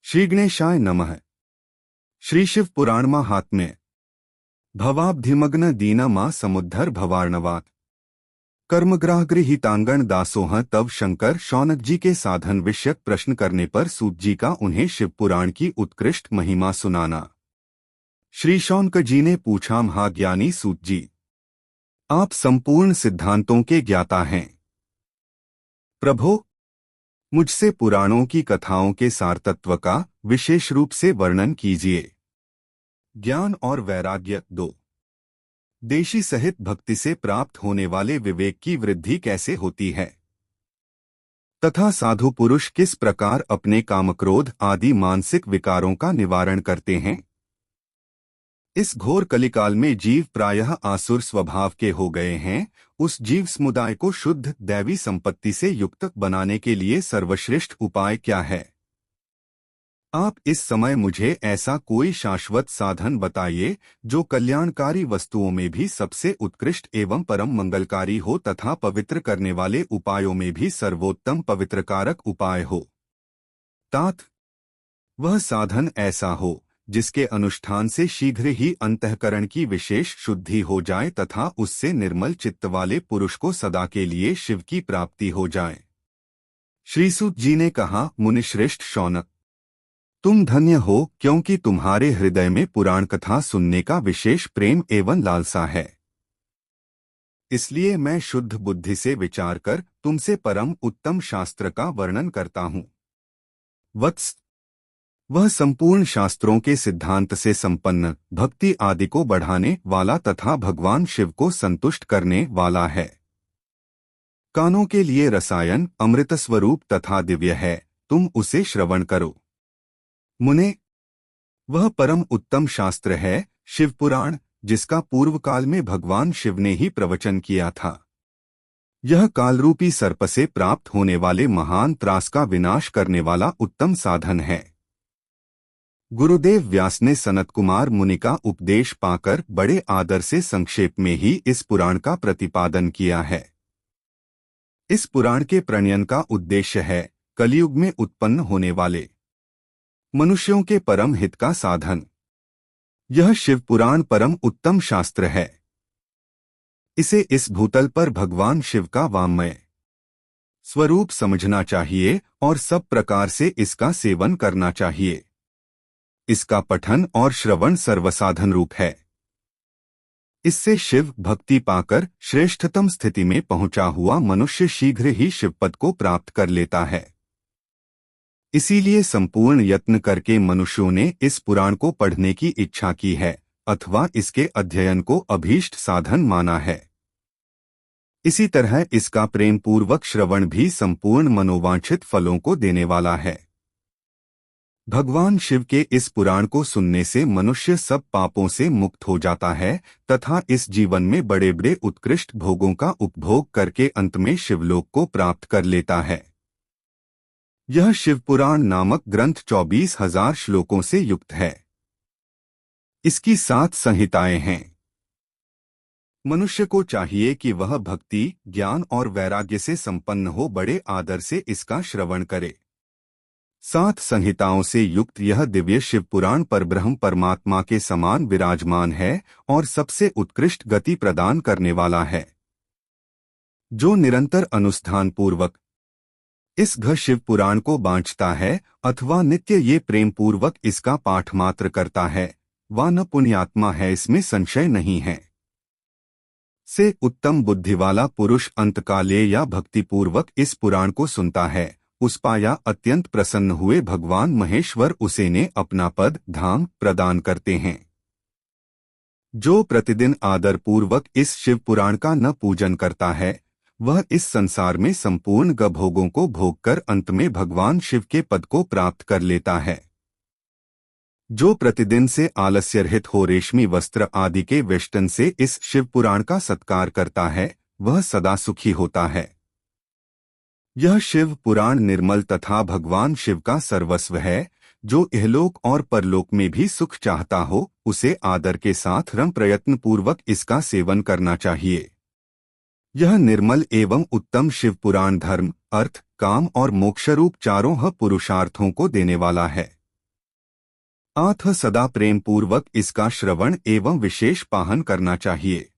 श्री गणेशाय नमः। श्री शिव पुराण महात्म्य। भवाब्धिमग्न दीन मां समुद्धर भवार्णवात्। कर्मग्राह गृहीतांगण दासोह तब शंकर शौनक जी के साधन विषयक प्रश्न करने पर सूत जी का उन्हें शिव पुराण की उत्कृष्ट महिमा सुनाना। श्री शौनक जी ने पूछा, महाज्ञानी सूत जी, आप संपूर्ण सिद्धांतों के ज्ञाता हैं। प्रभो, मुझसे पुराणों की कथाओं के सार तत्व का विशेष रूप से वर्णन कीजिए। ज्ञान और वैराग्य दो। देशी सहित भक्ति से प्राप्त होने वाले विवेक की वृद्धि कैसे होती है तथा साधु पुरुष किस प्रकार अपने कामक्रोध आदि मानसिक विकारों का निवारण करते हैं। इस घोर कलिकाल में जीव प्रायः आसुर स्वभाव के हो गए हैं। उस जीव समुदाय को शुद्ध दैवी संपत्ति से युक्त बनाने के लिए सर्वश्रेष्ठ उपाय क्या है? आप इस समय मुझे ऐसा कोई शाश्वत साधन बताइए जो कल्याणकारी वस्तुओं में भी सबसे उत्कृष्ट एवं परम मंगलकारी हो तथा पवित्र करने वाले उपायों में भी सर्वोत्तम पवित्रकारक उपाय हो। तात वह साधन ऐसा हो जिसके अनुष्ठान से शीघ्र ही अंतःकरण की विशेष शुद्धि हो जाए तथा उससे निर्मल चित्त वाले पुरुष को सदा के लिए शिव की प्राप्ति हो जाए। श्री सूत जी ने कहा, मुनिश्रेष्ठ शौनक, तुम धन्य हो क्योंकि तुम्हारे हृदय में पुराण कथा सुनने का विशेष प्रेम एवं लालसा है। इसलिए मैं शुद्ध बुद्धि से विचार कर तुमसे परम उत्तम शास्त्र का वर्णन करता हूँ। वत्स, वह संपूर्ण शास्त्रों के सिद्धांत से संपन्न, भक्ति आदि को बढ़ाने वाला तथा भगवान शिव को संतुष्ट करने वाला है। कानों के लिए रसायन अमृत स्वरूप तथा दिव्य है, तुम उसे श्रवण करो। मुने, वह परम उत्तम शास्त्र है शिव पुराण, जिसका पूर्व काल में भगवान शिव ने ही प्रवचन किया था। यह कालरूपी सर्प से प्राप्त होने वाले महान त्रास का विनाश करने वाला उत्तम साधन है। गुरुदेव व्यास ने सनत कुमार मुनि का उपदेश पाकर बड़े आदर से संक्षेप में ही इस पुराण का प्रतिपादन किया है। इस पुराण के प्रणयन का उद्देश्य है कलयुग में उत्पन्न होने वाले मनुष्यों के परम हित का साधन। यह शिव पुराण परम उत्तम शास्त्र है। इसे इस भूतल पर भगवान शिव का वाङ्मय स्वरूप समझना चाहिए और सब प्रकार से इसका सेवन करना चाहिए। इसका पठन और श्रवण सर्वसाधन रूप है। इससे शिव भक्ति पाकर श्रेष्ठतम स्थिति में पहुंचा हुआ मनुष्य शीघ्र ही शिवपद को प्राप्त कर लेता है। इसीलिए संपूर्ण यत्न करके मनुष्यों ने इस पुराण को पढ़ने की इच्छा की है अथवा इसके अध्ययन को अभीष्ट साधन माना है। इसी तरह इसका प्रेम पूर्वक श्रवण भी संपूर्ण मनोवांछित फलों को देने वाला है। भगवान शिव के इस पुराण को सुनने से मनुष्य सब पापों से मुक्त हो जाता है तथा इस जीवन में बड़े बड़े उत्कृष्ट भोगों का उपभोग करके अंत में शिवलोक को प्राप्त कर लेता है। यह शिव पुराण नामक ग्रंथ 24,000 श्लोकों से युक्त है। इसकी 7 संहिताएं हैं। मनुष्य को चाहिए कि वह भक्ति, ज्ञान और वैराग्य से संपन्न हो बड़े आदर से इसका श्रवण करे। 7 संहिताओं से युक्त यह दिव्य शिव पुराण परब्रह्म परमात्मा के समान विराजमान है और सबसे उत्कृष्ट गति प्रदान करने वाला है। जो निरंतर अनुष्ठान पूर्वक इस घ शिव पुराण को बांचता है अथवा नित्य ये प्रेम पूर्वक इसका पाठ मात्र करता है, वह न पुण्यात्मा है, इसमें संशय नहीं है। से उत्तम बुद्धि वाला पुरुष अंतकाले या भक्तिपूर्वक इस पुराण को सुनता है, उस पाया अत्यंत प्रसन्न हुए भगवान महेश्वर उसे ने अपना पद धाम प्रदान करते हैं। जो प्रतिदिन आदर पूर्वक इस शिव पुराण का न पूजन करता है, वह इस संसार में संपूर्ण भोगों को भोग कर अंत में भगवान शिव के पद को प्राप्त कर लेता है। जो प्रतिदिन से आलस्य रहित हो रेशमी वस्त्र आदि के वेष्टन से इस शिव पुराण का सत्कार करता है, वह सदा सुखी होता है। यह शिव पुराण निर्मल तथा भगवान शिव का सर्वस्व है। जो इहलोक और परलोक में भी सुख चाहता हो, उसे आदर के साथ रम प्रयत्न पूर्वक इसका सेवन करना चाहिए। यह निर्मल एवं उत्तम शिव पुराण धर्म, अर्थ, काम और मोक्षरूप चारों पुरुषार्थों को देने वाला है। अतः सदा प्रेम पूर्वक इसका श्रवण एवं विशेष पाहन करना चाहिए।